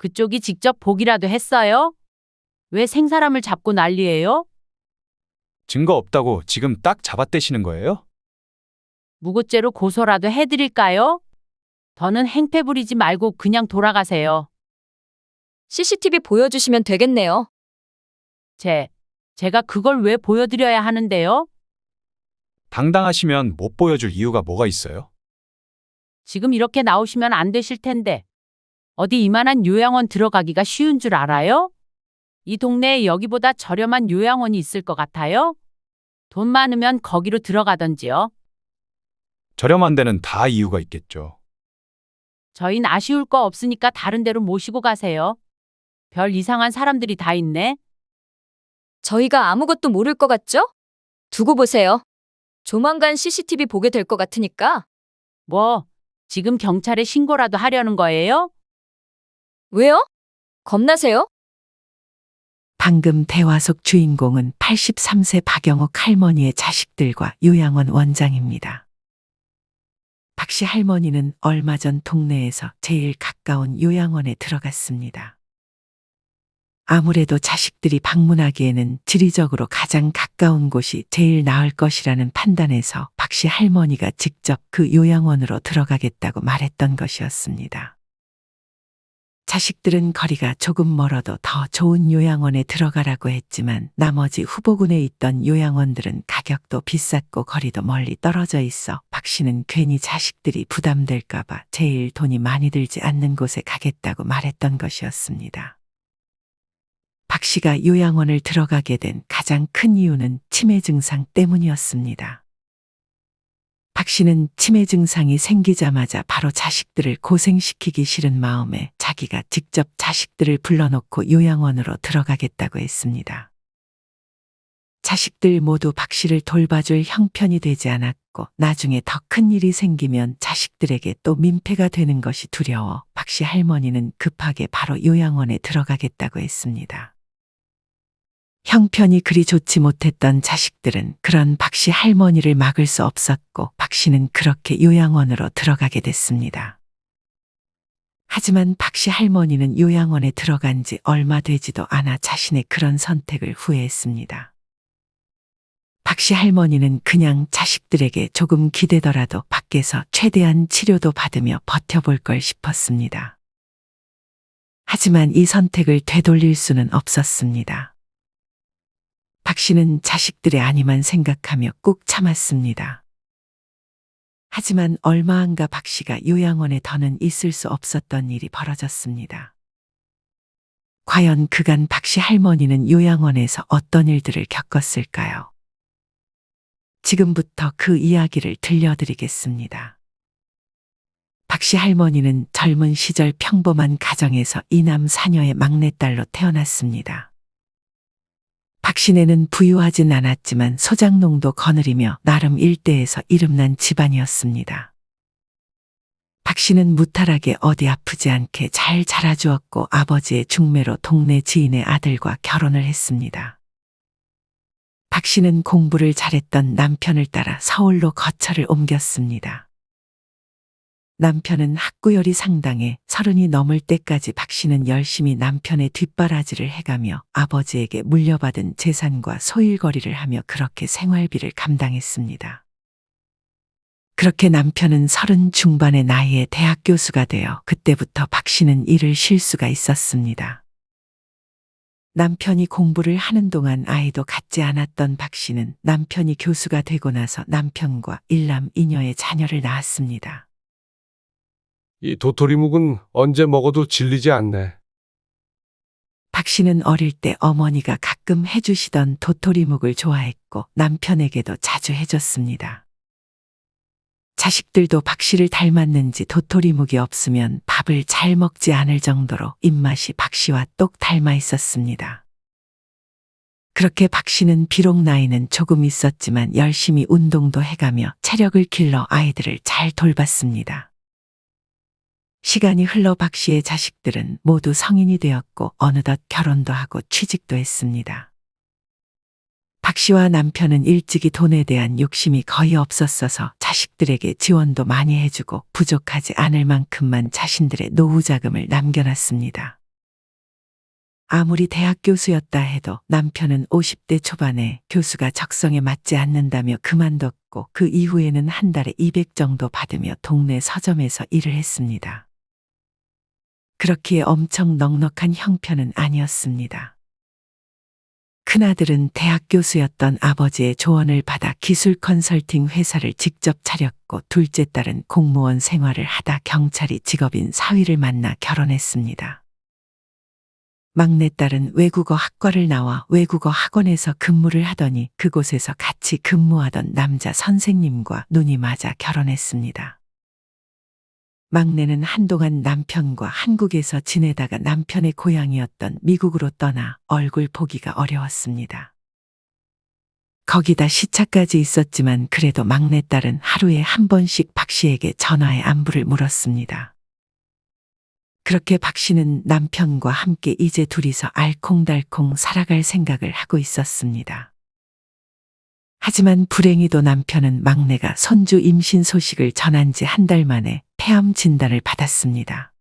그쪽이 직접 보기라도 했어요? 왜 생사람을 잡고 난리예요? 증거 없다고 지금 딱 잡아떼시는 거예요? 무고죄로 고소라도 해드릴까요? 더는 행패 부리지 말고 그냥 돌아가세요. CCTV 보여주시면 되겠네요. 제가 그걸 왜 보여드려야 하는데요? 당당하시면 못 보여줄 이유가 뭐가 있어요? 지금 이렇게 나오시면 안 되실 텐데. 어디 이만한 요양원 들어가기가 쉬운 줄 알아요? 이 동네에 여기보다 저렴한 요양원이 있을 것 같아요? 돈 많으면 거기로 들어가던지요. 저렴한 데는 다 이유가 있겠죠. 저흰 아쉬울 거 없으니까 다른 데로 모시고 가세요. 별 이상한 사람들이 다 있네. 저희가 아무것도 모를 것 같죠? 두고 보세요. 조만간 CCTV 보게 될 것 같으니까. 뭐, 지금 경찰에 신고라도 하려는 거예요? 왜요? 겁나세요? 방금 대화 속 주인공은 83세 박영옥 할머니의 자식들과 요양원 원장입니다. 박씨 할머니는 얼마 전 동네에서 제일 가까운 요양원에 들어갔습니다. 아무래도 자식들이 방문하기에는 지리적으로 가장 가까운 곳이 제일 나을 것이라는 판단에서 박씨 할머니가 직접 그 요양원으로 들어가겠다고 말했던 것이었습니다. 자식들은 거리가 조금 멀어도 더 좋은 요양원에 들어가라고 했지만 나머지 후보군에 있던 요양원들은 가격도 비쌌고 거리도 멀리 떨어져 있어 박 씨는 괜히 자식들이 부담될까봐 제일 돈이 많이 들지 않는 곳에 가겠다고 말했던 것이었습니다. 박 씨가 요양원을 들어가게 된 가장 큰 이유는 치매 증상 때문이었습니다. 박 씨는 치매 증상이 생기자마자 바로 자식들을 고생시키기 싫은 마음에 자기가 직접 자식들을 불러놓고 요양원으로 들어가겠다고 했습니다. 자식들 모두 박 씨를 돌봐줄 형편이 되지 않았고 나중에 더 큰 일이 생기면 자식들에게 또 민폐가 되는 것이 두려워 박 씨 할머니는 급하게 바로 요양원에 들어가겠다고 했습니다. 형편이 그리 좋지 못했던 자식들은 그런 박 씨 할머니를 막을 수 없었고 박 씨는 그렇게 요양원으로 들어가게 됐습니다. 하지만 박 씨 할머니는 요양원에 들어간 지 얼마 되지도 않아 자신의 그런 선택을 후회했습니다. 박 씨 할머니는 그냥 자식들에게 조금 기대더라도 밖에서 최대한 치료도 받으며 버텨볼 걸 싶었습니다. 하지만 이 선택을 되돌릴 수는 없었습니다. 박 씨는 자식들의 안위만 생각하며 꾹 참았습니다. 하지만 얼마 안 가 박 씨가 요양원에 더는 있을 수 없었던 일이 벌어졌습니다. 과연 그간 박 씨 할머니는 요양원에서 어떤 일들을 겪었을까요? 지금부터 그 이야기를 들려드리겠습니다. 박 씨 할머니는 젊은 시절 평범한 가정에서 이남 사녀의 막내딸로 태어났습니다. 박 씨네는 부유하진 않았지만 소장농도 거느리며 나름 일대에서 이름난 집안이었습니다. 박 씨는 무탈하게 어디 아프지 않게 잘 자라주었고 아버지의 중매로 동네 지인의 아들과 결혼을 했습니다. 박 씨는 공부를 잘했던 남편을 따라 서울로 거처를 옮겼습니다. 남편은 학구열이 상당해 30이 넘을 때까지 박 씨는 열심히 남편의 뒷바라지를 해가며 아버지에게 물려받은 재산과 소일거리를 하며 그렇게 생활비를 감당했습니다. 그렇게 남편은 30 중반의 나이에 대학 교수가 되어 그때부터 박 씨는 일을 쉴 수가 있었습니다. 남편이 공부를 하는 동안 아이도 갖지 않았던 박 씨는 남편이 교수가 되고 나서 남편과 일남 이녀의 자녀를 낳았습니다. 이 도토리묵은 언제 먹어도 질리지 않네. 박 씨는 어릴 때 어머니가 가끔 해주시던 도토리묵을 좋아했고 남편에게도 자주 해줬습니다. 자식들도 박 씨를 닮았는지 도토리묵이 없으면 밥을 잘 먹지 않을 정도로 입맛이 박 씨와 똑 닮아 있었습니다. 그렇게 박 씨는 비록 나이는 조금 있었지만 열심히 운동도 해가며 체력을 길러 아이들을 잘 돌봤습니다. 시간이 흘러 박 씨의 자식들은 모두 성인이 되었고 어느덧 결혼도 하고 취직도 했습니다. 박 씨와 남편은 일찍이 돈에 대한 욕심이 거의 없었어서 자식들에게 지원도 많이 해주고 부족하지 않을 만큼만 자신들의 노후 자금을 남겨놨습니다. 아무리 대학 교수였다 해도 남편은 50대 초반에 교수가 적성에 맞지 않는다며 그만뒀고 그 이후에는 한 달에 200 정도 받으며 동네 서점에서 일을 했습니다. 그렇기에 엄청 넉넉한 형편은 아니었습니다. 큰아들은 대학 교수였던 아버지의 조언을 받아 기술 컨설팅 회사를 직접 차렸고 둘째 딸은 공무원 생활을 하다 경찰이 직업인 사위를 만나 결혼했습니다. 막내딸은 외국어 학과를 나와 외국어 학원에서 근무를 하더니 그곳에서 같이 근무하던 남자 선생님과 눈이 맞아 결혼했습니다. 막내는 한동안 남편과 한국에서 지내다가 남편의 고향이었던 미국으로 떠나 얼굴 보기가 어려웠습니다. 거기다 시차까지 있었지만 그래도 막내딸은 하루에 한 번씩 박 씨에게 전화해 안부를 물었습니다. 그렇게 박 씨는 남편과 함께 이제 둘이서 알콩달콩 살아갈 생각을 하고 있었습니다. 하지만 불행히도 남편은 막내가 손주 임신 소식을 전한 지 한 달 만에 폐암 진단을 받았습니다.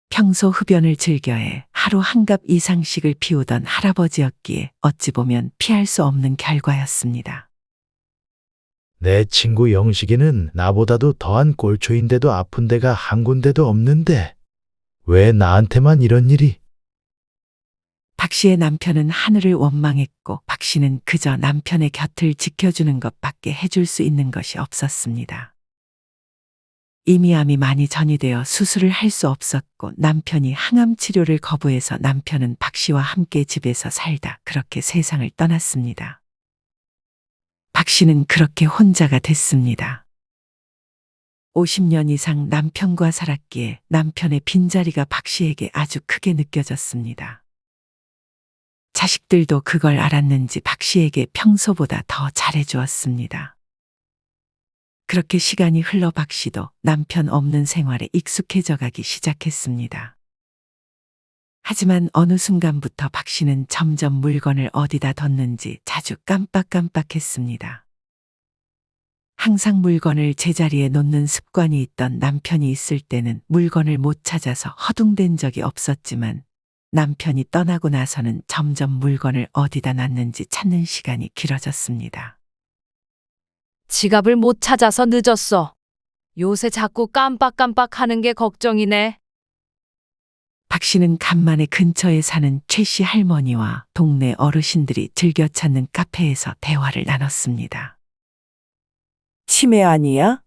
평소 흡연을 즐겨해 하루 한 갑 이상씩을 피우던 할아버지였기에 어찌 보면 피할 수 없는 결과였습니다. 내 친구 영식이는 나보다도 더한 꼴초인데도 아픈 데가 한 군데도 없는데 왜 나한테만 이런 일이? 박 씨의 남편은 하늘을 원망했고 박 씨는 그저 남편의 곁을 지켜주는 것밖에 해줄 수 있는 것이 없었습니다. 이미 암이 많이 전이되어 수술을 할 수 없었고 남편이 항암 치료를 거부해서 남편은 박 씨와 함께 집에서 살다 그렇게 세상을 떠났습니다. 박 씨는 그렇게 혼자가 됐습니다. 50년 이상 남편과 살았기에 남편의 빈자리가 박 씨에게 아주 크게 느껴졌습니다. 자식들도 그걸 알았는지 박 씨에게 평소보다 더 잘해주었습니다. 그렇게 시간이 흘러 박 씨도 남편 없는 생활에 익숙해져 가기 시작했습니다. 하지만 어느 순간부터 박 씨는 점점 물건을 어디다 뒀는지 자주 깜빡깜빡했습니다. 항상 물건을 제자리에 놓는 습관이 있던 남편이 있을 때는 물건을 못 찾아서 허둥댄 적이 없었지만 남편이 떠나고 나서는 점점 물건을 어디다 놨는지 찾는 시간이 길어졌습니다. 지갑을 못 찾아서 늦었어. 요새 자꾸 깜빡깜빡 하는 게 걱정이네. 박 씨는 간만에 근처에 사는 최 씨 할머니와 동네 어르신들이 즐겨 찾는 카페에서 대화를 나눴습니다. 치매 아니야?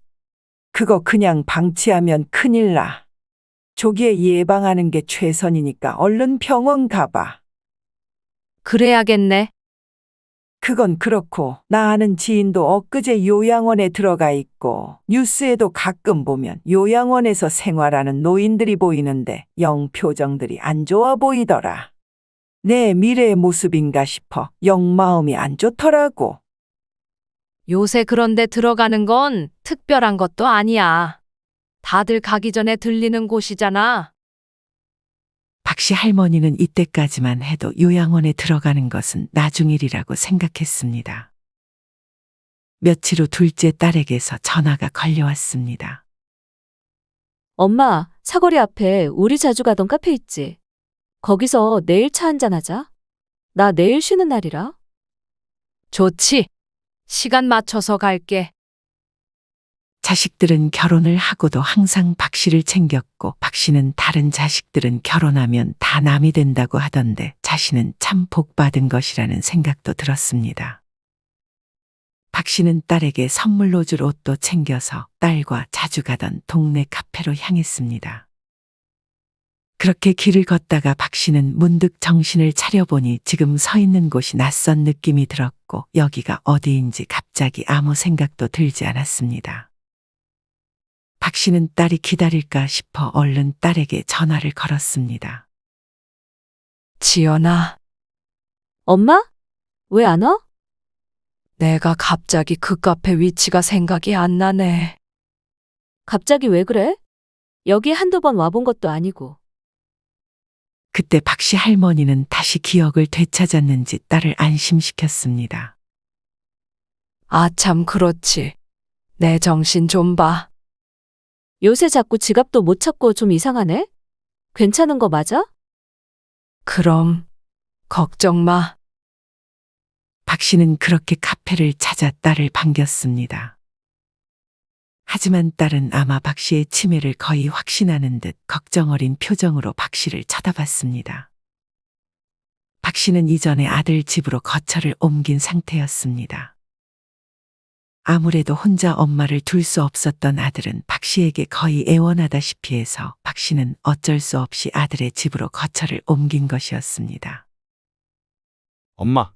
그거 그냥 방치하면 큰일 나. 조기에 예방하는 게 최선이니까 얼른 병원 가봐. 그래야겠네. 그건 그렇고 나 아는 지인도 엊그제 요양원에 들어가 있고 뉴스에도 가끔 보면 요양원에서 생활하는 노인들이 보이는데 영 표정들이 안 좋아 보이더라. 내 미래의 모습인가 싶어 영 마음이 안 좋더라고. 요새 그런데 들어가는 건 특별한 것도 아니야. 다들 가기 전에 들리는 곳이잖아. 박 씨 할머니는 이때까지만 해도 요양원에 들어가는 것은 나중 일이라고 생각했습니다. 며칠 후 둘째 딸에게서 전화가 걸려왔습니다. 엄마, 사거리 앞에 우리 자주 가던 카페 있지? 거기서 내일 차 한잔하자. 나 내일 쉬는 날이라. 좋지. 시간 맞춰서 갈게. 자식들은 결혼을 하고도 항상 박 씨를 챙겼고 박 씨는 다른 자식들은 결혼하면 다 남이 된다고 하던데 자신은 참 복받은 것이라는 생각도 들었습니다. 박 씨는 딸에게 선물로 줄 옷도 챙겨서 딸과 자주 가던 동네 카페로 향했습니다. 그렇게 길을 걷다가 박 씨는 문득 정신을 차려보니 지금 서 있는 곳이 낯선 느낌이 들었고 여기가 어디인지 갑자기 아무 생각도 들지 않았습니다. 박 씨는 딸이 기다릴까 싶어 얼른 딸에게 전화를 걸었습니다. 지연아, 엄마? 왜 안 와? 내가 갑자기 그 카페 위치가 생각이 안 나네. 갑자기 왜 그래? 여기 한두 번 와본 것도 아니고. 그때 박 씨 할머니는 다시 기억을 되찾았는지 딸을 안심시켰습니다. 아, 참 그렇지. 내 정신 좀 봐. 요새 자꾸 지갑도 못 찾고 좀 이상하네? 괜찮은 거 맞아? 그럼 걱정 마. 박 씨는 그렇게 카페를 찾아 딸을 반겼습니다. 하지만 딸은 아마 박 씨의 치매를 거의 확신하는 듯 걱정 어린 표정으로 박 씨를 쳐다봤습니다. 박 씨는 이전에 아들 집으로 거처를 옮긴 상태였습니다. 아무래도 혼자 엄마를 둘 수 없었던 아들은 박 씨에게 거의 애원하다시피 해서 박 씨는 어쩔 수 없이 아들의 집으로 거처를 옮긴 것이었습니다. 엄마,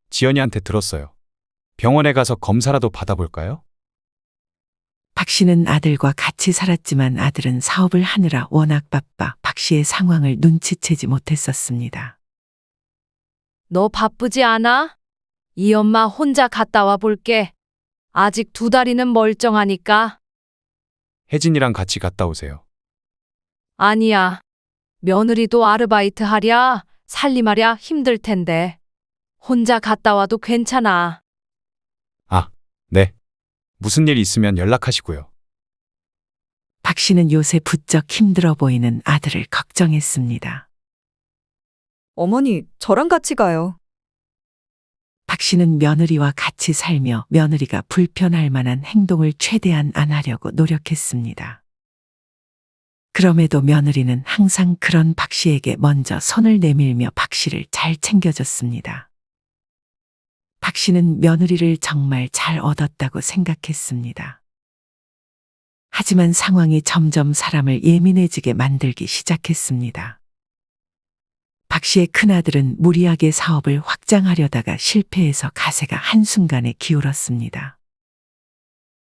지연이한테 들었어요. 병원에 가서 검사라도 받아볼까요? 박 씨는 아들과 같이 살았지만 아들은 사업을 하느라 워낙 바빠 박 씨의 상황을 눈치채지 못했었습니다. 너 바쁘지 않아? 이 엄마 혼자 갔다 와 볼게. 아직 2다리는 멀쩡하니까. 혜진이랑 같이 갔다 오세요. 아니야. 며느리도 아르바이트 하랴, 살림하랴 힘들 텐데. 혼자 갔다 와도 괜찮아. 아, 네. 무슨 일 있으면 연락하시고요. 박 씨는 요새 부쩍 힘들어 보이는 아들을 걱정했습니다. 어머니, 저랑 같이 가요. 박 씨는 며느리와 같이 살며 며느리가 불편할 만한 행동을 최대한 안 하려고 노력했습니다. 그럼에도 며느리는 항상 그런 박 씨에게 먼저 손을 내밀며 박 씨를 잘 챙겨줬습니다. 박 씨는 며느리를 정말 잘 얻었다고 생각했습니다. 하지만 상황이 점점 사람을 예민해지게 만들기 시작했습니다. 박 씨의 큰아들은 무리하게 사업을 확장하려다가 실패해서 가세가 한순간에 기울었습니다.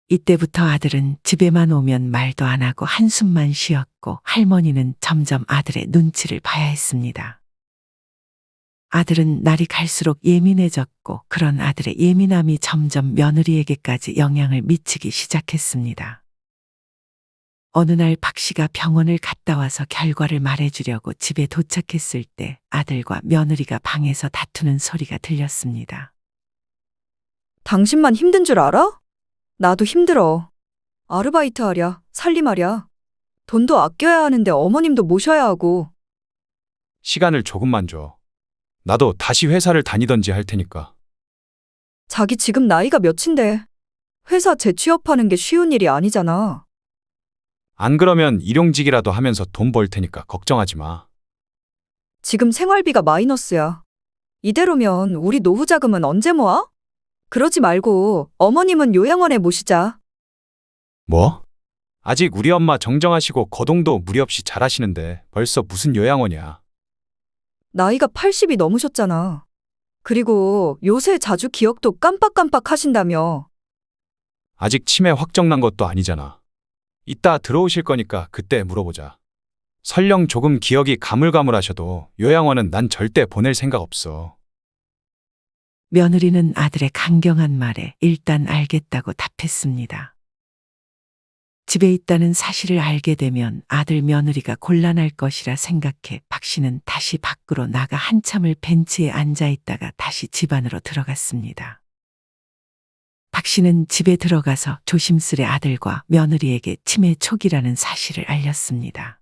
이때부터 아들은 집에만 오면 말도 안 하고 한숨만 쉬었고 할머니는 점점 아들의 눈치를 봐야 했습니다. 아들은 날이 갈수록 예민해졌고 그런 아들의 예민함이 점점 며느리에게까지 영향을 미치기 시작했습니다. 어느 날 박 씨가 병원을 갔다 와서 결과를 말해주려고 집에 도착했을 때 아들과 며느리가 방에서 다투는 소리가 들렸습니다. 당신만 힘든 줄 알아? 나도 힘들어. 아르바이트 하랴, 살림하랴. 돈도 아껴야 하는데 어머님도 모셔야 하고. 시간을 조금만 줘. 나도 다시 회사를 다니던지 할 테니까. 자기 지금 나이가 몇인데. 회사 재취업하는 게 쉬운 일이 아니잖아. 안 그러면 일용직이라도 하면서 돈 벌 테니까 걱정하지 마. 지금 생활비가 마이너스야. 이대로면 우리 노후 자금은 언제 모아? 그러지 말고 어머님은 요양원에 모시자. 뭐? 아직 우리 엄마 정정하시고 거동도 무리 없이 잘하시는데 벌써 무슨 요양원이야. 나이가 80이 넘으셨잖아. 그리고 요새 자주 기억도 깜빡깜빡 하신다며. 아직 치매 확정난 것도 아니잖아. 이따 들어오실 거니까 그때 물어보자. 설령 조금 기억이 가물가물하셔도 요양원은 난 절대 보낼 생각 없어. 며느리는 아들의 강경한 말에 일단 알겠다고 답했습니다. 집에 있다는 사실을 알게 되면 아들 며느리가 곤란할 것이라 생각해 박 씨는 다시 밖으로 나가 한참을 벤치에 앉아 있다가 다시 집 안으로 들어갔습니다. 박 씨는 집에 들어가서 조심스레 아들과 며느리에게 치매 초기라는 사실을 알렸습니다.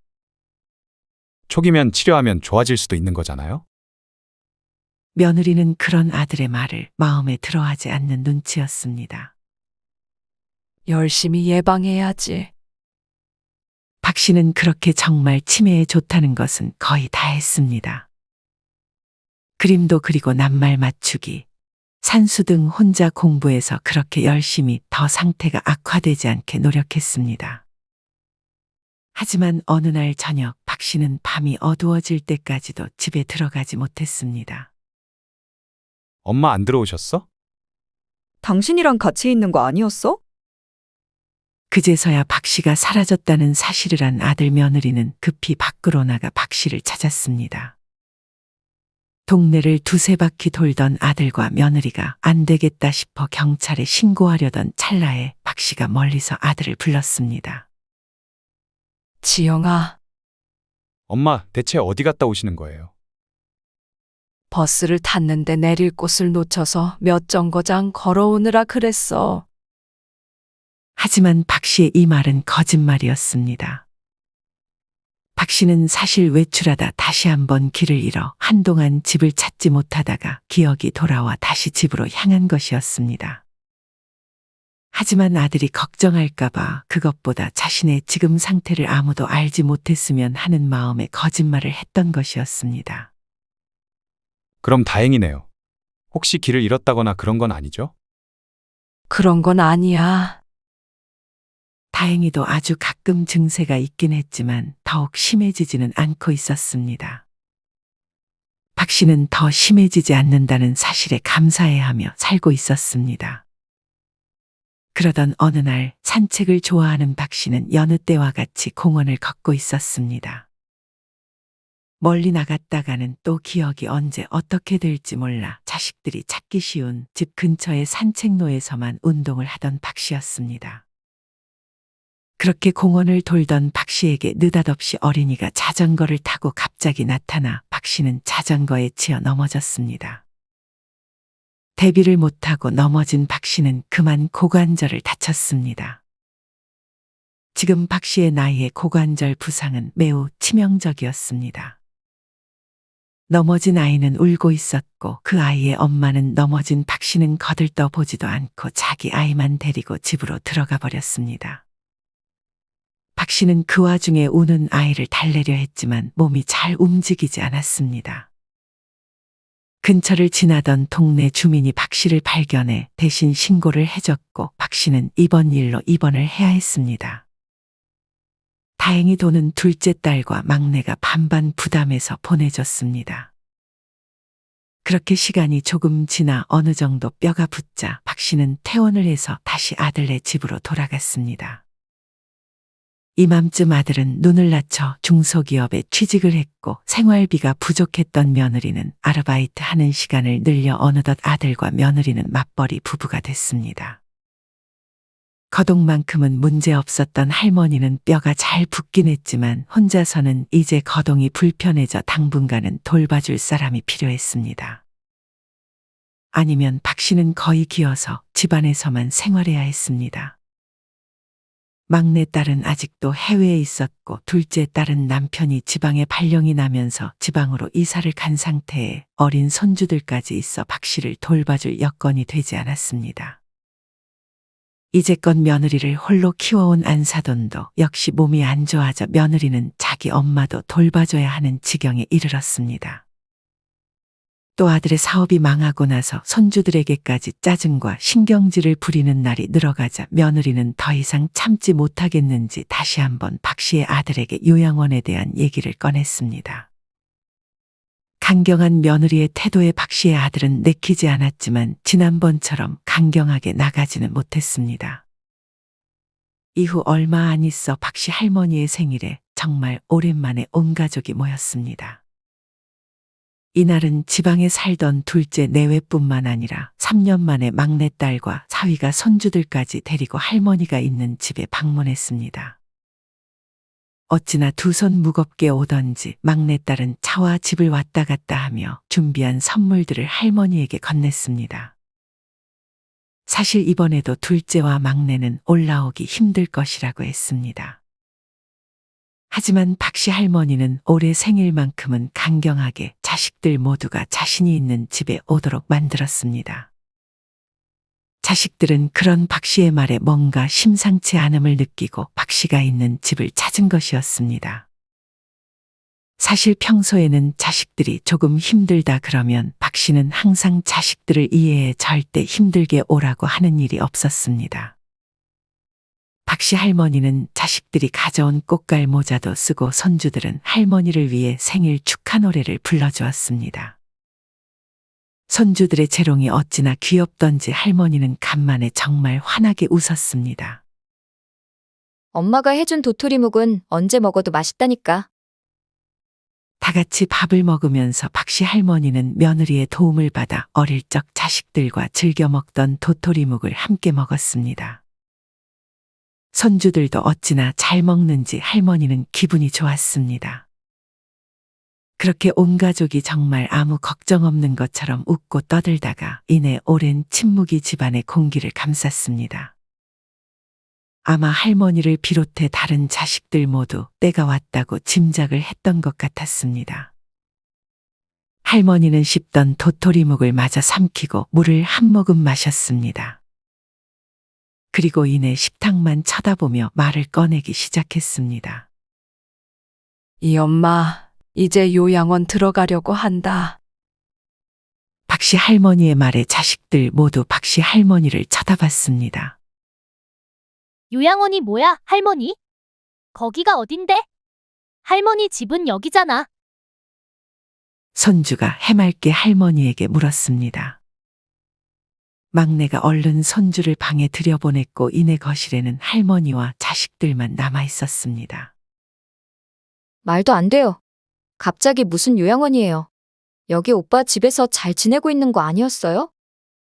초기면 치료하면 좋아질 수도 있는 거잖아요? 며느리는 그런 아들의 말을 마음에 들어하지 않는 눈치였습니다. 열심히 예방해야지. 박 씨는 그렇게 정말 치매에 좋다는 것은 거의 다 했습니다. 그림도 그리고 낱말 맞추기, 산수 등 혼자 공부해서 그렇게 열심히 더 상태가 악화되지 않게 노력했습니다. 하지만 어느 날 저녁 박 씨는 밤이 어두워질 때까지도 집에 들어가지 못했습니다. 엄마 안 들어오셨어? 당신이랑 같이 있는 거 아니었어? 그제서야 박 씨가 사라졌다는 사실을 안 아들 며느리는 급히 밖으로 나가 박 씨를 찾았습니다. 동네를 2-3바퀴 돌던 아들과 며느리가 안 되겠다 싶어 경찰에 신고하려던 찰나에 박 씨가 멀리서 아들을 불렀습니다. 지영아, 엄마 대체 어디 갔다 오시는 거예요? 버스를 탔는데 내릴 곳을 놓쳐서 몇 정거장 걸어오느라 그랬어. 하지만 박 씨의 이 말은 거짓말이었습니다. 박 박 씨는 사실 외출하다 다시 한번 길을 잃어 한동안 집을 찾지 못하다가 기억이 돌아와 다시 집으로 향한 것이었습니다. 하지만 아들이 걱정할까봐 그것보다 자신의 지금 상태를 아무도 알지 못했으면 하는 마음에 거짓말을 했던 것이었습니다. 그럼 다행이네요. 혹시 길을 잃었다거나 그런 건 아니죠? 그런 건 아니야. 다행히도 아주 가끔 증세가 있긴 했지만 더욱 심해지지는 않고 있었습니다. 박 씨는 더 심해지지 않는다는 사실에 감사해하며 살고 있었습니다. 그러던 어느 날 산책을 좋아하는 박 씨는 여느 때와 같이 공원을 걷고 있었습니다. 멀리 나갔다가는 또 기억이 언제 어떻게 될지 몰라 자식들이 찾기 쉬운 집 근처의 산책로에서만 운동을 하던 박 씨였습니다. 그렇게 공원을 돌던 박 씨에게 느닷없이 어린이가 자전거를 타고 갑자기 나타나 박 씨는 자전거에 치여 넘어졌습니다. 대비를 못하고 넘어진 박 씨는 그만 고관절을 다쳤습니다. 지금 박 씨의 나이에 고관절 부상은 매우 치명적이었습니다. 넘어진 아이는 울고 있었고 그 아이의 엄마는 넘어진 박 씨는 거들떠 보지도 않고 자기 아이만 데리고 집으로 들어가 버렸습니다. 박 씨는 그 와중에 우는 아이를 달래려 했지만 몸이 잘 움직이지 않았습니다. 근처를 지나던 동네 주민이 박 씨를 발견해 대신 신고를 해줬고 박 씨는 이번 일로 입원을 해야 했습니다. 다행히 돈은 둘째 딸과 막내가 반반 부담해서 보내줬습니다. 그렇게 시간이 조금 지나 어느 정도 뼈가 붙자 박 씨는 퇴원을 해서 다시 아들네 집으로 돌아갔습니다. 이맘쯤 아들은 눈을 낮춰 중소기업에 취직을 했고 생활비가 부족했던 며느리는 아르바이트 하는 시간을 늘려 어느덧 아들과 며느리는 맞벌이 부부가 됐습니다. 거동만큼은 문제 없었던 할머니는 뼈가 잘 붙긴 했지만 혼자서는 이제 거동이 불편해져 당분간은 돌봐줄 사람이 필요했습니다. 아니면 박 씨는 거의 기어서 집안에서만 생활해야 했습니다. 막내 딸은 아직도 해외에 있었고 둘째 딸은 남편이 지방에 발령이 나면서 지방으로 이사를 간 상태에 어린 손주들까지 있어 박 씨를 돌봐줄 여건이 되지 않았습니다. 이제껏 며느리를 홀로 키워온 안사돈도 역시 몸이 안 좋아져 며느리는 자기 엄마도 돌봐줘야 하는 지경에 이르렀습니다. 또 아들의 사업이 망하고 나서 손주들에게까지 짜증과 신경질을 부리는 날이 늘어가자 며느리는 더 이상 참지 못하겠는지 다시 한번 박 씨의 아들에게 요양원에 대한 얘기를 꺼냈습니다. 강경한 며느리의 태도에 박 씨의 아들은 내키지 않았지만 지난번처럼 강경하게 나가지는 못했습니다. 이후 얼마 안 있어 박 씨 할머니의 생일에 정말 오랜만에 온 가족이 모였습니다. 이날은 지방에 살던 둘째 내외뿐만 아니라 3년 만에 막내딸과 사위가 손주들까지 데리고 할머니가 있는 집에 방문했습니다. 어찌나 두 손 무겁게 오던지 막내딸은 차와 집을 왔다 갔다 하며 준비한 선물들을 할머니에게 건넸습니다. 사실 이번에도 둘째와 막내는 올라오기 힘들 것이라고 했습니다. 하지만 박 씨 할머니는 올해 생일만큼은 강경하게 자식들 모두가 자신이 있는 집에 오도록 만들었습니다. 자식들은 그런 박 씨의 말에 뭔가 심상치 않음을 느끼고 박 씨가 있는 집을 찾은 것이었습니다. 사실 평소에는 자식들이 조금 힘들다 그러면 박 씨는 항상 자식들을 이해해 절대 힘들게 오라고 하는 일이 없었습니다. 박 씨 할머니는 자식들이 가져온 꽃갈 모자도 쓰고 손주들은 할머니를 위해 생일 축하 노래를 불러주었습니다. 손주들의 재롱이 어찌나 귀엽던지 할머니는 간만에 정말 환하게 웃었습니다. 엄마가 해준 도토리묵은 언제 먹어도 맛있다니까. 다 같이 밥을 먹으면서 박 씨 할머니는 며느리의 도움을 받아 어릴 적 자식들과 즐겨 먹던 도토리묵을 함께 먹었습니다. 손주들도 어찌나 잘 먹는지 할머니는 기분이 좋았습니다. 그렇게 온 가족이 정말 아무 걱정 없는 것처럼 웃고 떠들다가 이내 오랜 침묵이 집안의 공기를 감쌌습니다. 아마 할머니를 비롯해 다른 자식들 모두 때가 왔다고 짐작을 했던 것 같았습니다. 할머니는 씹던 도토리묵을 마저 삼키고 물을 한 모금 마셨습니다. 그리고 이내 식탁만 쳐다보며 말을 꺼내기 시작했습니다. 이 엄마, 이제 요양원 들어가려고 한다. 박씨 할머니의 말에 자식들 모두 박씨 할머니를 쳐다봤습니다. 요양원이 뭐야, 할머니? 거기가 어딘데? 할머니 집은 여기잖아. 손주가 해맑게 할머니에게 물었습니다. 막내가 얼른 손주를 방에 들여보냈고 이내 거실에는 할머니와 자식들만 남아 있었습니다. 말도 안 돼요. 갑자기 무슨 요양원이에요. 여기 오빠 집에서 잘 지내고 있는 거 아니었어요?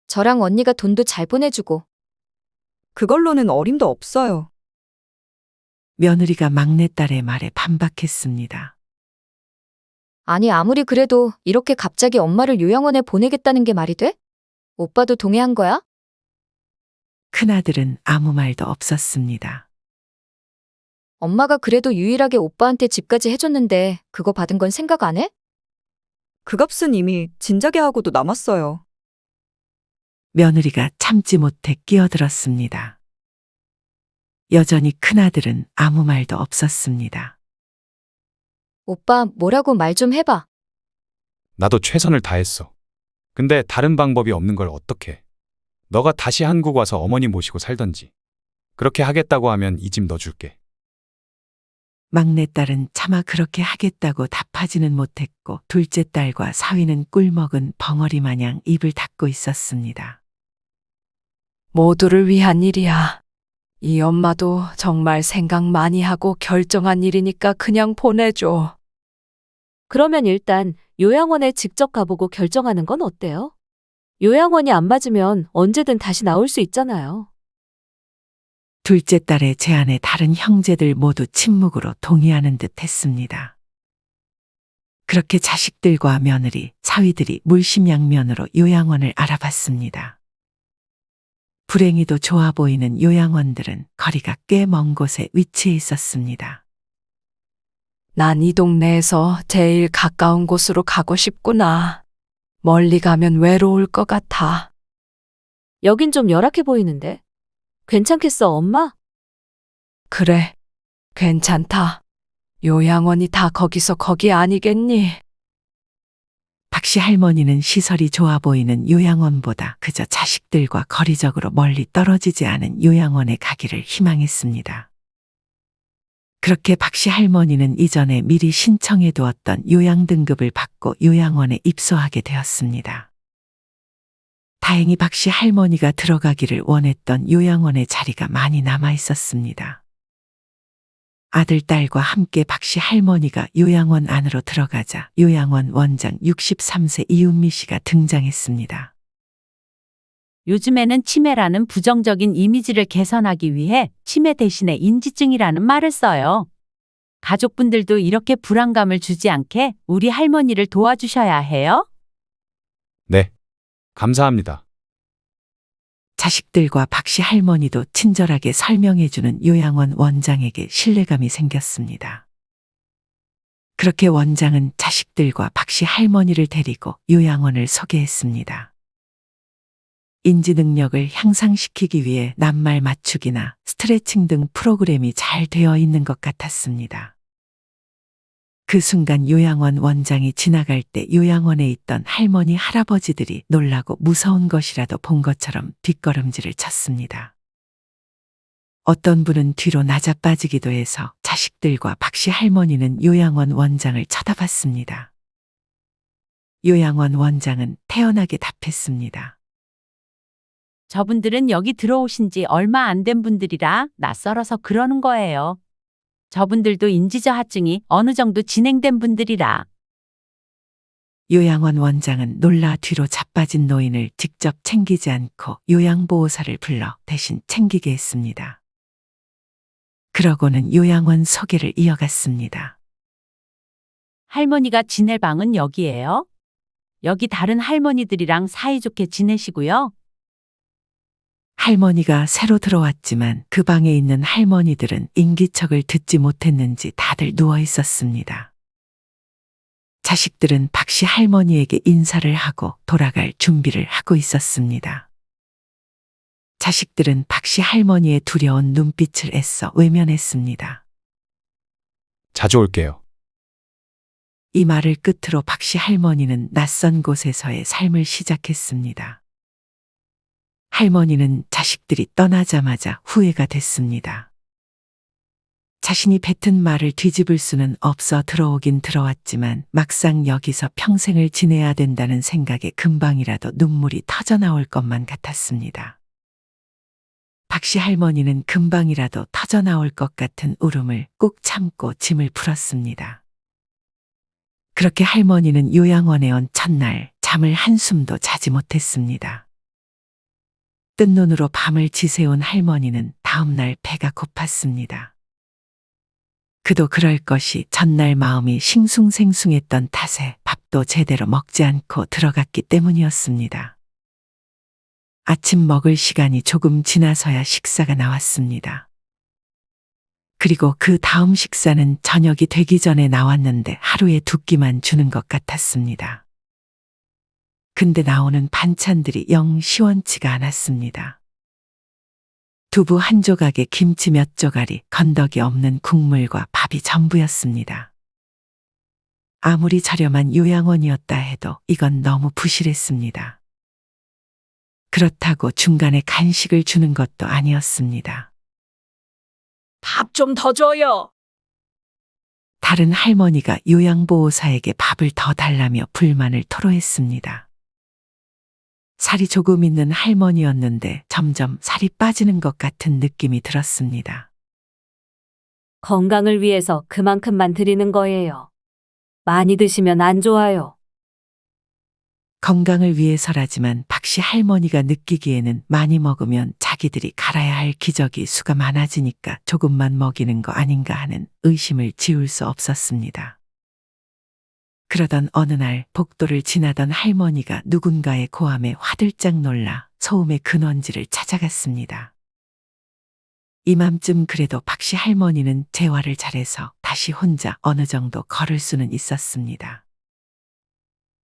저랑 언니가 돈도 잘 보내주고. 그걸로는 어림도 없어요. 며느리가 막내딸의 말에 반박했습니다. 아니 아무리 그래도 이렇게 갑자기 엄마를 요양원에 보내겠다는 게 말이 돼? 오빠도 동의한 거야? 큰아들은 아무 말도 없었습니다. 엄마가 그래도 유일하게 오빠한테 집까지 해줬는데 그거 받은 건 생각 안 해? 그 값은 이미 진작에 하고도 남았어요. 며느리가 참지 못해 끼어들었습니다. 여전히 큰아들은 아무 말도 없었습니다. 오빠 뭐라고 말 좀 해봐. 나도 최선을 다했어. 근데 다른 방법이 없는 걸 어떡해. 너가 다시 한국 와서 어머니 모시고 살던지. 그렇게 하겠다고 하면 이 집 넣어줄게. 막내딸은 차마 그렇게 하겠다고 답하지는 못했고 둘째 딸과 사위는 꿀먹은 벙어리 마냥 입을 닫고 있었습니다. 모두를 위한 일이야. 이 엄마도 정말 생각 많이 하고 결정한 일이니까 그냥 보내줘. 그러면 일단 요양원에 직접 가보고 결정하는 건 어때요? 요양원이 안 맞으면 언제든 다시 나올 수 있잖아요. 둘째 딸의 제안에 다른 형제들 모두 침묵으로 동의하는 듯 했습니다. 그렇게 자식들과 며느리, 사위들이 물심양면으로 요양원을 알아봤습니다. 불행히도 좋아 보이는 요양원들은 거리가 꽤 먼 곳에 위치해 있었습니다. 난 이 동네에서 제일 가까운 곳으로 가고 싶구나. 멀리 가면 외로울 것 같아. 여긴 좀 열악해 보이는데. 괜찮겠어, 엄마? 그래, 괜찮다. 요양원이 다 거기서 거기 아니겠니? 박씨 할머니는 시설이 좋아 보이는 요양원보다 그저 자식들과 거리적으로 멀리 떨어지지 않은 요양원에 가기를 희망했습니다. 그렇게 박씨 할머니는 이전에 미리 신청해 두었던 요양 등급을 받고 요양원에 입소하게 되었습니다. 다행히 박씨 할머니가 들어가기를 원했던 요양원의 자리가 많이 남아 있었습니다. 아들, 딸과 함께 박씨 할머니가 요양원 안으로 들어가자 요양원 원장 63세 이은미 씨가 등장했습니다. 요즘에는 치매라는 부정적인 이미지를 개선하기 위해 치매 대신에 인지증이라는 말을 써요. 가족분들도 이렇게 불안감을 주지 않게 우리 할머니를 도와주셔야 해요. 네. 감사합니다. 자식들과 박씨 할머니도 친절하게 설명해주는 요양원 원장에게 신뢰감이 생겼습니다. 그렇게 원장은 자식들과 박씨 할머니를 데리고 요양원을 소개했습니다. 인지 능력을 향상시키기 위해 낱말 맞추기나 스트레칭 등 프로그램이 잘 되어 있는 것 같았습니다. 그 순간 요양원 원장이 지나갈 때 요양원에 있던 할머니, 할아버지들이 놀라고 무서운 것이라도 본 것처럼 뒷걸음질을 쳤습니다. 어떤 분은 뒤로 낮아빠지기도 해서 자식들과 박씨 할머니는 요양원 원장을 쳐다봤습니다. 요양원 원장은 태연하게 답했습니다. 저분들은 여기 들어오신 지 얼마 안 된 분들이라 낯설어서 그러는 거예요. 저분들도 인지저하증이 어느 정도 진행된 분들이라. 요양원 원장은 놀라 뒤로 자빠진 노인을 직접 챙기지 않고 요양보호사를 불러 대신 챙기게 했습니다. 그러고는 요양원 소개를 이어갔습니다. 할머니가 지낼 방은 여기예요. 여기 다른 할머니들이랑 사이좋게 지내시고요. 할머니가 새로 들어왔지만 그 방에 있는 할머니들은 인기척을 듣지 못했는지 다들 누워 있었습니다. 자식들은 박씨 할머니에게 인사를 하고 돌아갈 준비를 하고 있었습니다. 자식들은 박씨 할머니의 두려운 눈빛을 애써 외면했습니다. 자주 올게요. 이 말을 끝으로 박씨 할머니는 낯선 곳에서의 삶을 시작했습니다. 할머니는 자식들이 떠나자마자 후회가 됐습니다. 자신이 뱉은 말을 뒤집을 수는 없어 들어오긴 들어왔지만 막상 여기서 평생을 지내야 된다는 생각에 금방이라도 눈물이 터져나올 것만 같았습니다. 박씨 할머니는 금방이라도 터져나올 것 같은 울음을 꾹 참고 짐을 풀었습니다. 그렇게 할머니는 요양원에 온 첫날 잠을 한숨도 자지 못했습니다. 뜬 눈으로 밤을 지새운 할머니는 다음날 배가 고팠습니다. 그도 그럴 것이 전날 마음이 싱숭생숭했던 탓에 밥도 제대로 먹지 않고 들어갔기 때문이었습니다. 아침 먹을 시간이 조금 지나서야 식사가 나왔습니다. 그리고 그 다음 식사는 저녁이 되기 전에 나왔는데 하루에 2끼만 주는 것 같았습니다. 근데 나오는 반찬들이 영 시원치가 않았습니다. 두부 한 조각에 김치 몇 조각이 건더기 없는 국물과 밥이 전부였습니다. 아무리 저렴한 요양원이었다 해도 이건 너무 부실했습니다. 그렇다고 중간에 간식을 주는 것도 아니었습니다. 밥 좀 더 줘요. 다른 할머니가 요양보호사에게 밥을 더 달라며 불만을 토로했습니다. 살이 조금 있는 할머니였는데 점점 살이 빠지는 것 같은 느낌이 들었습니다. 건강을 위해서 그만큼만 드리는 거예요. 많이 드시면 안 좋아요. 건강을 위해서라지만 박씨 할머니가 느끼기에는 많이 먹으면 자기들이 갈아야 할 기저귀 수가 많아지니까 조금만 먹이는 거 아닌가 하는 의심을 지울 수 없었습니다. 그러던 어느 날 복도를 지나던 할머니가 누군가의 고함에 화들짝 놀라 소음의 근원지를 찾아갔습니다. 이맘쯤 그래도 박씨 할머니는 재활을 잘해서 다시 혼자 어느 정도 걸을 수는 있었습니다.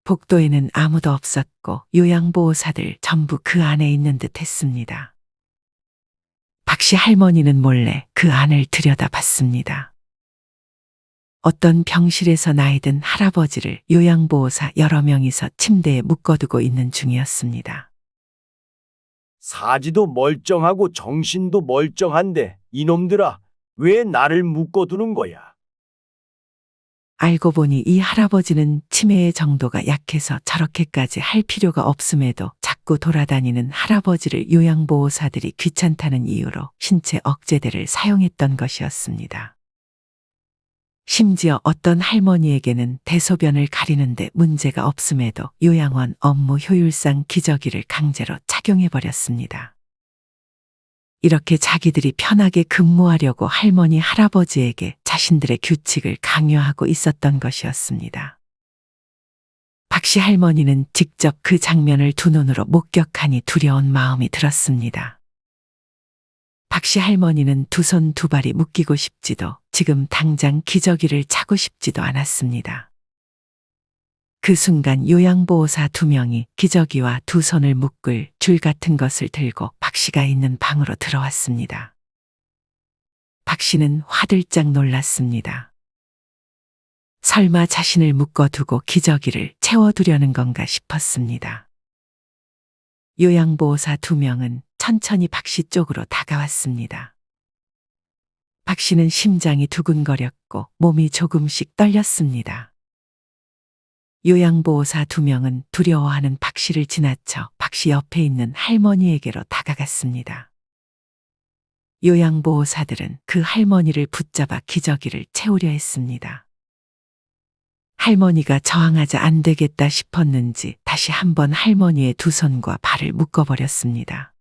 복도에는 아무도 없었고 요양보호사들 전부 그 안에 있는 듯 했습니다. 박씨 할머니는 몰래 그 안을 들여다봤습니다. 어떤 병실에서 나이 든 할아버지를 요양보호사 여러 명이서 침대에 묶어두고 있는 중이었습니다. 사지도 멀쩡하고 정신도 멀쩡한데 이놈들아, 왜 나를 묶어두는 거야? 알고 보니 이 할아버지는 치매의 정도가 약해서 저렇게까지 할 필요가 없음에도 자꾸 돌아다니는 할아버지를 요양보호사들이 귀찮다는 이유로 신체 억제대를 사용했던 것이었습니다. 심지어 어떤 할머니에게는 대소변을 가리는데 문제가 없음에도 요양원 업무 효율상 기저귀를 강제로 착용해버렸습니다. 이렇게 자기들이 편하게 근무하려고 할머니, 할아버지에게 자신들의 규칙을 강요하고 있었던 것이었습니다. 박씨 할머니는 직접 그 장면을 두 눈으로 목격하니 두려운 마음이 들었습니다. 박씨 할머니는 두 손 두 발이 묶이고 싶지도 지금 당장 기저귀를 차고 싶지도 않았습니다. 그 순간 요양보호사 2명이 기저귀와 두 손을 묶을 줄 같은 것을 들고 박씨가 있는 방으로 들어왔습니다. 박씨는 화들짝 놀랐습니다. 설마 자신을 묶어두고 기저귀를 채워두려는 건가 싶었습니다. 요양보호사 2명은 천천히 박씨 쪽으로 다가왔습니다. 박씨는 심장이 두근거렸고 몸이 조금씩 떨렸습니다. 요양보호사 2명은 두려워하는 박씨를 지나쳐 박씨 옆에 있는 할머니에게로 다가갔습니다. 요양보호사들은 그 할머니를 붙잡아 기저귀를 채우려 했습니다. 할머니가 저항하자 안 되겠다 싶었는지 다시 한번 할머니의 두 손과 발을 묶어버렸습니다.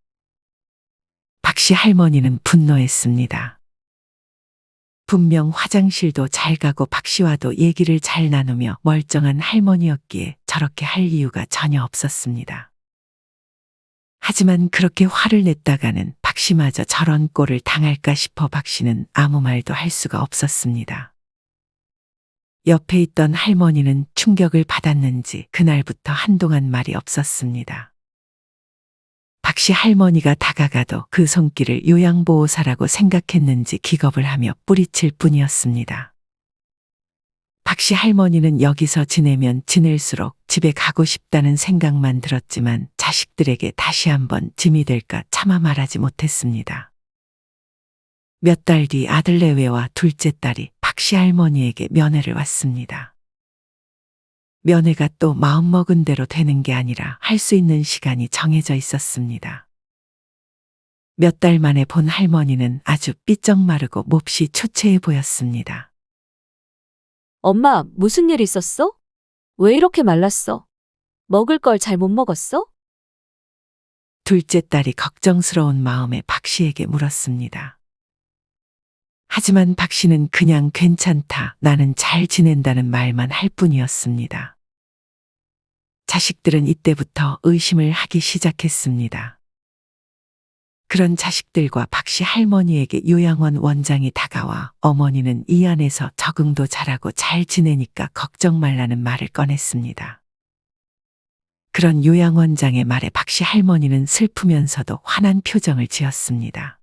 박씨 할머니는 분노했습니다. 분명 화장실도 잘 가고 박씨와도 얘기를 잘 나누며 멀쩡한 할머니였기에 저렇게 할 이유가 전혀 없었습니다. 하지만 그렇게 화를 냈다가는 박씨마저 저런 꼴을 당할까 싶어 박씨는 아무 말도 할 수가 없었습니다. 옆에 있던 할머니는 충격을 받았는지 그날부터 한동안 말이 없었습니다. 박씨 할머니가 다가가도 그 손길을 요양보호사라고 생각했는지 기겁을 하며 뿌리칠 뿐이었습니다. 박씨 할머니는 여기서 지내면 지낼수록 집에 가고 싶다는 생각만 들었지만 자식들에게 다시 한번 짐이 될까 차마 말하지 못했습니다. 몇 달 뒤 아들 내외와 둘째 딸이 박씨 할머니에게 면회를 왔습니다. 면회가 또 마음먹은 대로 되는 게 아니라 할 수 있는 시간이 정해져 있었습니다. 몇 달 만에 본 할머니는 아주 삐쩍 마르고 몹시 초췌해 보였습니다. 엄마, 무슨 일 있었어? 왜 이렇게 말랐어? 먹을 걸 잘 못 먹었어? 둘째 딸이 걱정스러운 마음에 박씨에게 물었습니다. 하지만 박씨는 그냥 괜찮다, 나는 잘 지낸다는 말만 할 뿐이었습니다. 자식들은 이때부터 의심을 하기 시작했습니다. 그런 자식들과 박씨 할머니에게 요양원 원장이 다가와 어머니는 이 안에서 적응도 잘하고 잘 지내니까 걱정 말라는 말을 꺼냈습니다. 그런 요양원장의 말에 박씨 할머니는 슬프면서도 화난 표정을 지었습니다.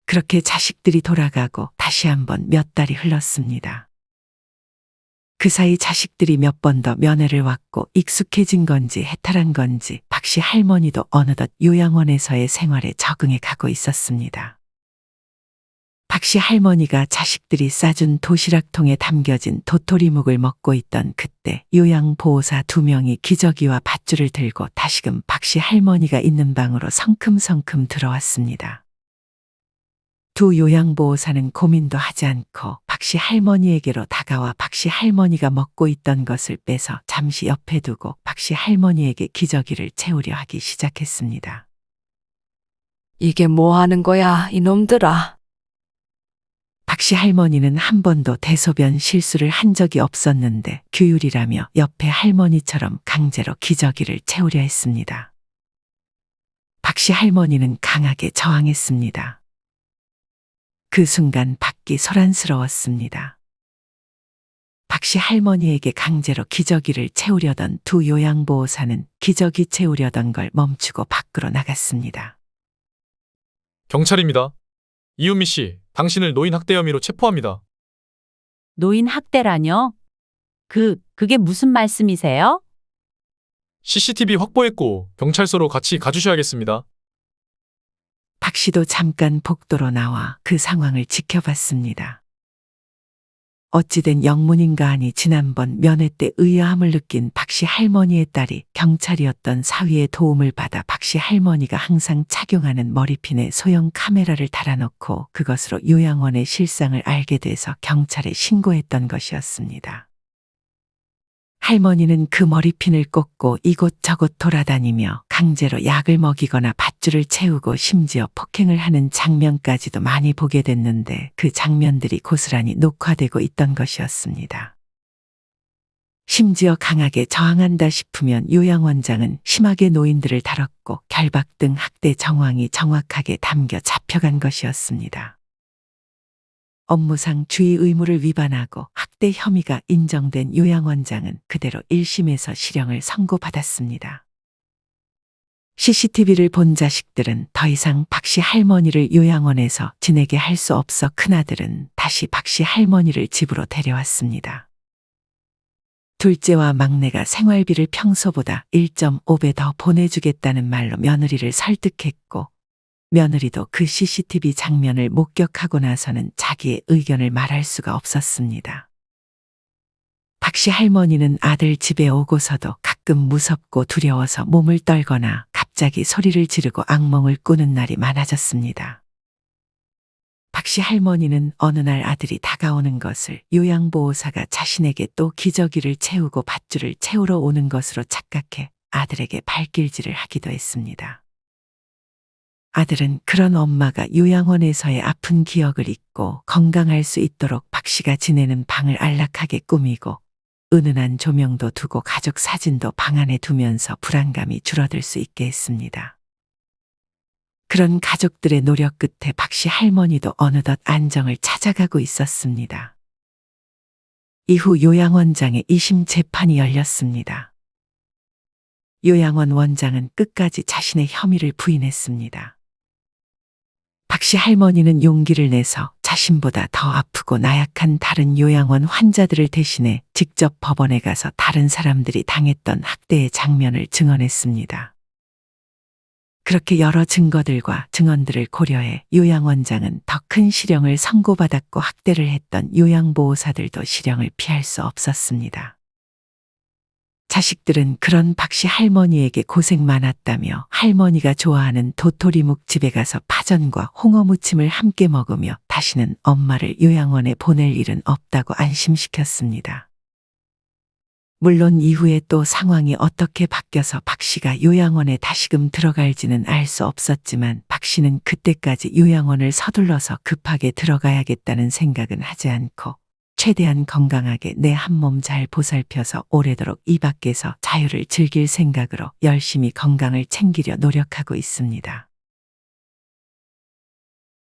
그렇게 자식들이 돌아가고 다시 한번 몇 달이 흘렀습니다. 그 사이 자식들이 몇 번 더 면회를 왔고 익숙해진 건지 해탈한 건지 박씨 할머니도 어느덧 요양원에서의 생활에 적응해 가고 있었습니다. 박씨 할머니가 자식들이 싸준 도시락통에 담겨진 도토리묵을 먹고 있던 그때 요양보호사 2명이 기저귀와 밧줄을 들고 다시금 박씨 할머니가 있는 방으로 성큼성큼 들어왔습니다. 두 요양보호사는 고민도 하지 않고 박씨 할머니에게로 다가와 박씨 할머니가 먹고 있던 것을 빼서 잠시 옆에 두고 박씨 할머니에게 기저귀를 채우려 하기 시작했습니다. 이게 뭐 하는 거야, 이놈들아. 박씨 할머니는 한 번도 대소변 실수를 한 적이 없었는데 규율이라며 옆에 할머니처럼 강제로 기저귀를 채우려 했습니다. 박씨 할머니는 강하게 저항했습니다. 그 순간 밖이 소란스러웠습니다. 박씨 할머니에게 강제로 기저귀를 채우려던 두 요양보호사는 기저귀 채우려던 걸 멈추고 밖으로 나갔습니다. 경찰입니다. 이은미 씨, 당신을 노인 학대 혐의로 체포합니다. 노인 학대라뇨? 그게 무슨 말씀이세요? CCTV 확보했고 경찰서로 같이 가주셔야겠습니다. 박 씨도 잠깐 복도로 나와 그 상황을 지켜봤습니다. 어찌된 영문인가 하니 지난번 면회 때 의아함을 느낀 박 씨 할머니의 딸이 경찰이었던 사위의 도움을 받아 박 씨 할머니가 항상 착용하는 머리핀에 소형 카메라를 달아놓고 그것으로 요양원의 실상을 알게 돼서 경찰에 신고했던 것이었습니다. 할머니는 그 머리핀을 꽂고 이곳저곳 돌아다니며 강제로 약을 먹이거나 밧줄을 채우고 심지어 폭행을 하는 장면까지도 많이 보게 됐는데 그 장면들이 고스란히 녹화되고 있던 것이었습니다. 심지어 강하게 저항한다 싶으면 요양원장은 심하게 노인들을 다뤘고 결박 등 학대 정황이 정확하게 담겨 잡혀간 것이었습니다. 업무상 주의 의무를 위반하고 학대 혐의가 인정된 요양원장은 그대로 1심에서 실형을 선고받았습니다. CCTV를 본 자식들은 더 이상 박 씨 할머니를 요양원에서 지내게 할 수 없어 큰아들은 다시 박 씨 할머니를 집으로 데려왔습니다. 둘째와 막내가 생활비를 평소보다 1.5배 더 보내주겠다는 말로 며느리를 설득했고 며느리도 그 CCTV 장면을 목격하고 나서는 자기의 의견을 말할 수가 없었습니다. 박 씨 할머니는 아들 집에 오고서도 가끔 무섭고 두려워서 몸을 떨거나 갑자기 소리를 지르고 악몽을 꾸는 날이 많아졌습니다. 박 씨 할머니는 어느 날 아들이 다가오는 것을 요양보호사가 자신에게 또 기저귀를 채우고 밧줄을 채우러 오는 것으로 착각해 아들에게 발길질을 하기도 했습니다. 아들은 그런 엄마가 요양원에서의 아픈 기억을 잊고 건강할 수 있도록 박 씨가 지내는 방을 안락하게 꾸미고 은은한 조명도 두고 가족 사진도 방 안에 두면서 불안감이 줄어들 수 있게 했습니다. 그런 가족들의 노력 끝에 박씨 할머니도 어느덧 안정을 찾아가고 있었습니다. 이후 요양원장의 2심 재판이 열렸습니다. 요양원 원장은 끝까지 자신의 혐의를 부인했습니다. 박씨 할머니는 용기를 내서 자신보다 더 아프고 나약한 다른 요양원 환자들을 대신해 직접 법원에 가서 다른 사람들이 당했던 학대의 장면을 증언했습니다. 그렇게 여러 증거들과 증언들을 고려해 요양원장은 더 큰 실형을 선고받았고 학대를 했던 요양보호사들도 실형을 피할 수 없었습니다. 자식들은 그런 박씨 할머니에게 고생 많았다며 할머니가 좋아하는 도토리묵 집에 가서 파전과 홍어 무침을 함께 먹으며 다시는 엄마를 요양원에 보낼 일은 없다고 안심시켰습니다. 물론 이후에 또 상황이 어떻게 바뀌어서 박씨가 요양원에 다시금 들어갈지는 알 수 없었지만 박씨는 그때까지 요양원을 서둘러서 급하게 들어가야겠다는 생각은 하지 않고 최대한 건강하게 내 한 몸 잘 보살펴서 오래도록 이 밖에서 자유를 즐길 생각으로 열심히 건강을 챙기려 노력하고 있습니다.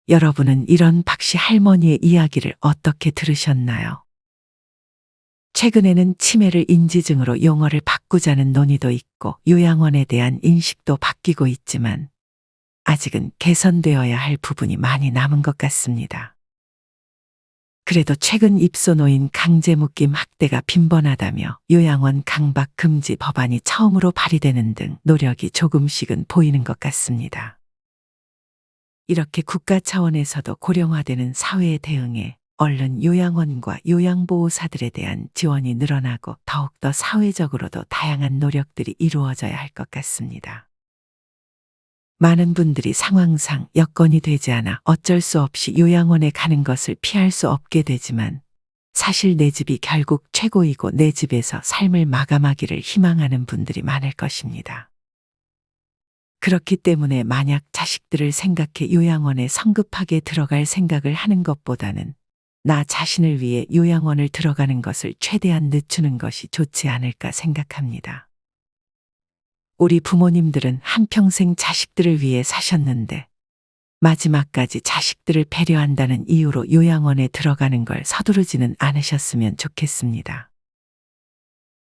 여러분은 이런 박씨 할머니의 이야기를 어떻게 들으셨나요? 최근에는 치매를 인지증으로 용어를 바꾸자는 논의도 있고 요양원에 대한 인식도 바뀌고 있지만 아직은 개선되어야 할 부분이 많이 남은 것 같습니다. 그래도 최근 입소노인 강제묶임 학대가 빈번하다며 요양원 강박 금지 법안이 처음으로 발의되는 등 노력이 조금씩은 보이는 것 같습니다. 이렇게 국가 차원에서도 고령화되는 사회에 대응해 얼른 요양원과 요양보호사들에 대한 지원이 늘어나고 더욱더 사회적으로도 다양한 노력들이 이루어져야 할 것 같습니다. 많은 분들이 상황상 여건이 되지 않아 어쩔 수 없이 요양원에 가는 것을 피할 수 없게 되지만 사실 내 집이 결국 최고이고 내 집에서 삶을 마감하기를 희망하는 분들이 많을 것입니다. 그렇기 때문에 만약 자식들을 생각해 요양원에 성급하게 들어갈 생각을 하는 것보다는 나 자신을 위해 요양원을 들어가는 것을 최대한 늦추는 것이 좋지 않을까 생각합니다. 우리 부모님들은 한평생 자식들을 위해 사셨는데 마지막까지 자식들을 배려한다는 이유로 요양원에 들어가는 걸 서두르지는 않으셨으면 좋겠습니다.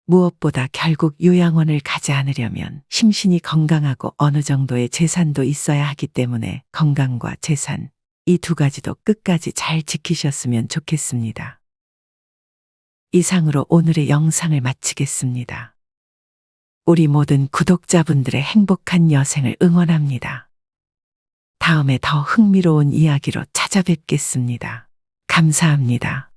무엇보다 결국 요양원을 가지 않으려면 심신이 건강하고 어느 정도의 재산도 있어야 하기 때문에 건강과 재산, 이 두 가지도 끝까지 잘 지키셨으면 좋겠습니다. 이상으로 오늘의 영상을 마치겠습니다. 우리 모든 구독자분들의 행복한 여생을 응원합니다. 다음에 더 흥미로운 이야기로 찾아뵙겠습니다. 감사합니다.